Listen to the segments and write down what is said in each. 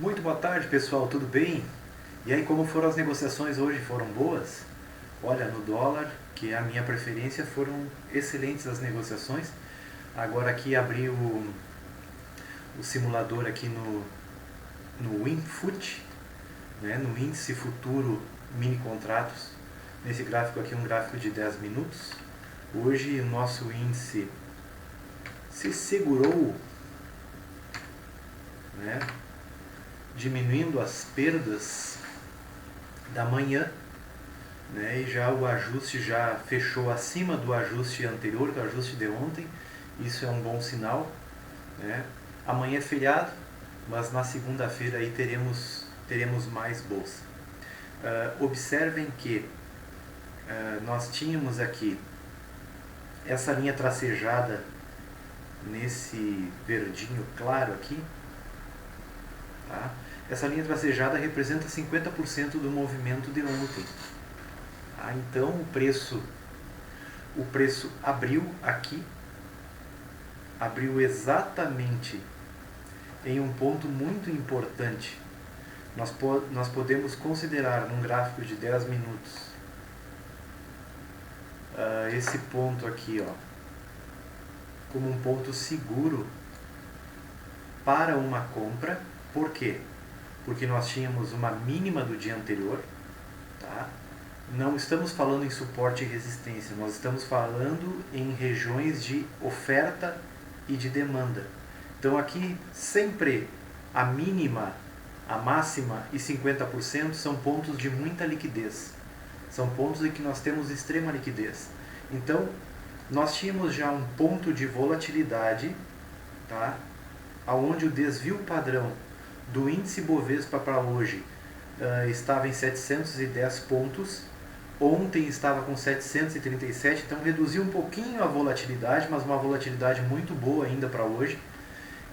Muito boa tarde, pessoal, tudo bem? E aí, como foram as negociações hoje? Foram boas? Olha, no dólar, que é a minha preferência, foram excelentes as negociações. Agora aqui abri o simulador aqui no WinFoot, né, no índice futuro mini contratos. Nesse gráfico aqui, um gráfico de 10 minutos. Hoje o nosso índice se segurou, né, diminuindo as perdas da manhã, né, e já o ajuste já fechou acima do ajuste anterior, que é o ajuste de ontem. Isso é um bom sinal, né? Amanhã é feriado, mas na segunda-feira aí teremos mais bolsa. Observem que nós tínhamos aqui essa linha tracejada nesse verdinho claro aqui, tá? Essa linha tracejada representa 50% do movimento de ontem. Tá? Então o preço abriu aqui, abriu exatamente em um ponto muito importante. Nós podemos considerar num gráfico de 10 minutos esse ponto aqui, ó, como um ponto seguro para uma compra. Por quê? Porque nós tínhamos uma mínima do dia anterior, tá? Não estamos falando em suporte e resistência, nós estamos falando em regiões de oferta e de demanda. Então aqui sempre a mínima, a máxima e 50% são pontos de muita liquidez. São pontos em que nós temos extrema liquidez. Então nós tínhamos já um ponto de volatilidade, tá? Onde o desvio padrão do índice Bovespa para hoje estava em 710 pontos. Ontem estava com 737, então reduziu um pouquinho a volatilidade, mas uma volatilidade muito boa ainda para hoje.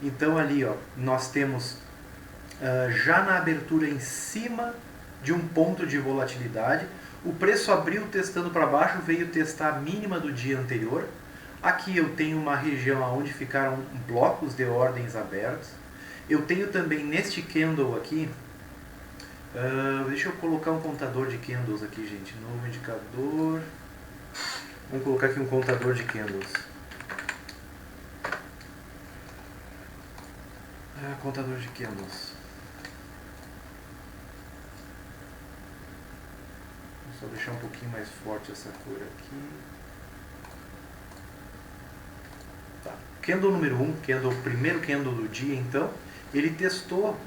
Então ali, ó, nós temos já na abertura em cima de um ponto de volatilidade. O preço abriu testando para baixo, veio testar a mínima do dia anterior. Aqui eu tenho uma região onde ficaram blocos de ordens abertos. Eu tenho também neste candle aqui, deixa eu colocar um contador de candles aqui, gente. Novo indicador. Vamos colocar aqui um contador de candles. Contador de candles. Vou só deixar um pouquinho mais forte essa cor aqui. Tá. Candle número 1, primeiro candle do dia, então, ele testou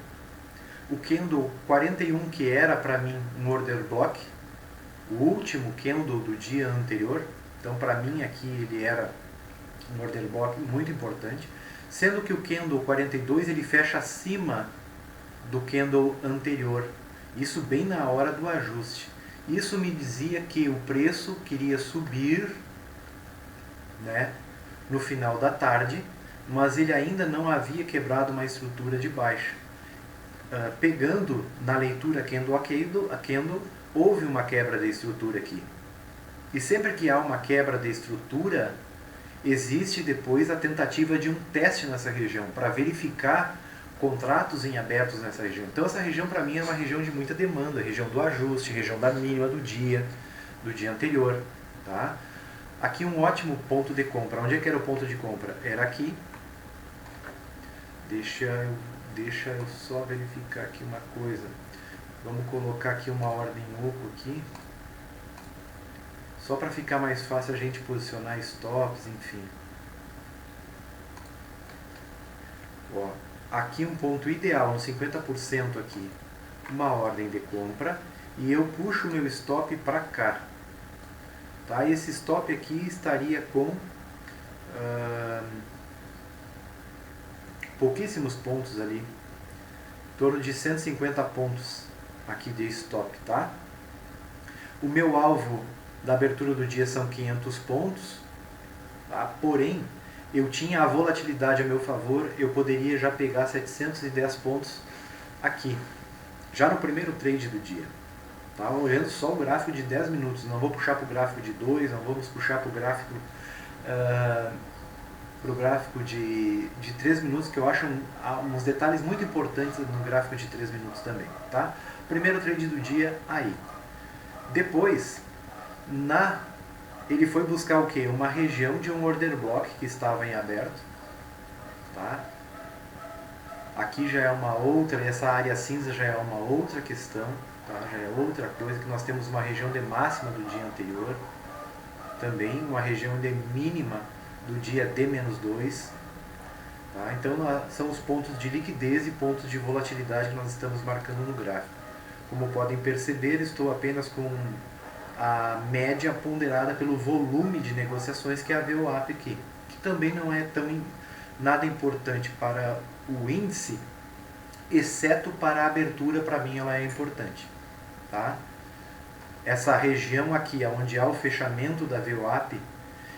o candle 41, que era para mim um order block, o último candle do dia anterior. Então para mim aqui ele era um order block muito importante, sendo que o candle 42 ele fecha acima do candle anterior, isso bem na hora do ajuste. Isso me dizia que o preço queria subir, né, no final da tarde, mas ele ainda não havia quebrado uma estrutura de baixa. Pegando na leitura candle a candle, houve uma quebra de estrutura aqui. E sempre que há uma quebra de estrutura, existe depois a tentativa de um teste nessa região, para verificar contratos em abertos nessa região. Então essa região para mim é uma região de muita demanda, região do ajuste, região da mínima do dia anterior. Tá? Aqui um ótimo ponto de compra. Onde é que era o ponto de compra? Era aqui. Deixa eu só verificar aqui uma coisa. Vamos colocar aqui uma ordem oco aqui. Só para ficar mais fácil a gente posicionar stops, enfim. Ó, aqui um ponto ideal, no 50% aqui. Uma ordem de compra. E eu puxo o meu stop para cá. Tá? E esse stop aqui estaria com pouquíssimos pontos ali, em torno de 150 pontos aqui de stop, tá? O meu alvo da abertura do dia são 500 pontos, tá? Porém, eu tinha a volatilidade a meu favor, eu poderia já pegar 710 pontos aqui, já no primeiro trade do dia. Tá? Olhando só o gráfico de 10 minutos, não vou puxar para o gráfico de 2, não vamos puxar para o gráfico para o gráfico de 3 minutos, que eu acho uns detalhes muito importantes no gráfico de 3 minutos também. Tá? Primeiro trade do dia aí. Depois, ele foi buscar o quê? Uma região de um order block que estava em aberto. Tá? Aqui já é uma outra, essa área cinza já é uma outra questão, tá? Já é outra coisa, que nós temos uma região de máxima do dia anterior, também uma região de mínima do dia D-2, tá? Então são os pontos de liquidez e pontos de volatilidade que nós estamos marcando no gráfico. Como podem perceber, estou apenas com a média ponderada pelo volume de negociações, que é a VWAP aqui, que também não é nada importante para o índice, exceto para a abertura. Para mim ela é importante, tá? Essa região aqui, onde há o fechamento da VWAP,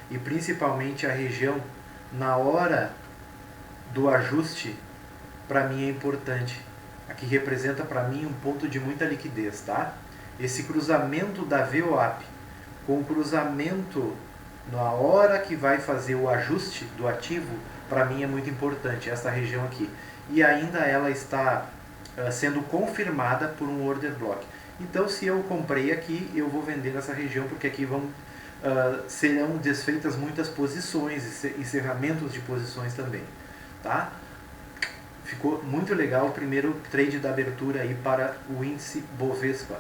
e principalmente a região na hora do ajuste, para mim é importante. Aqui representa para mim um ponto de muita liquidez, tá? Esse cruzamento da VWAP com o cruzamento na hora que vai fazer o ajuste do ativo, para mim é muito importante, essa região aqui. E ainda ela está sendo confirmada por um order block. Então, se eu comprei aqui, eu vou vender nessa região, porque aqui serão desfeitas muitas posições, encerramentos de posições também. Tá? Ficou muito legal o primeiro trade da abertura aí para o índice Bovespa.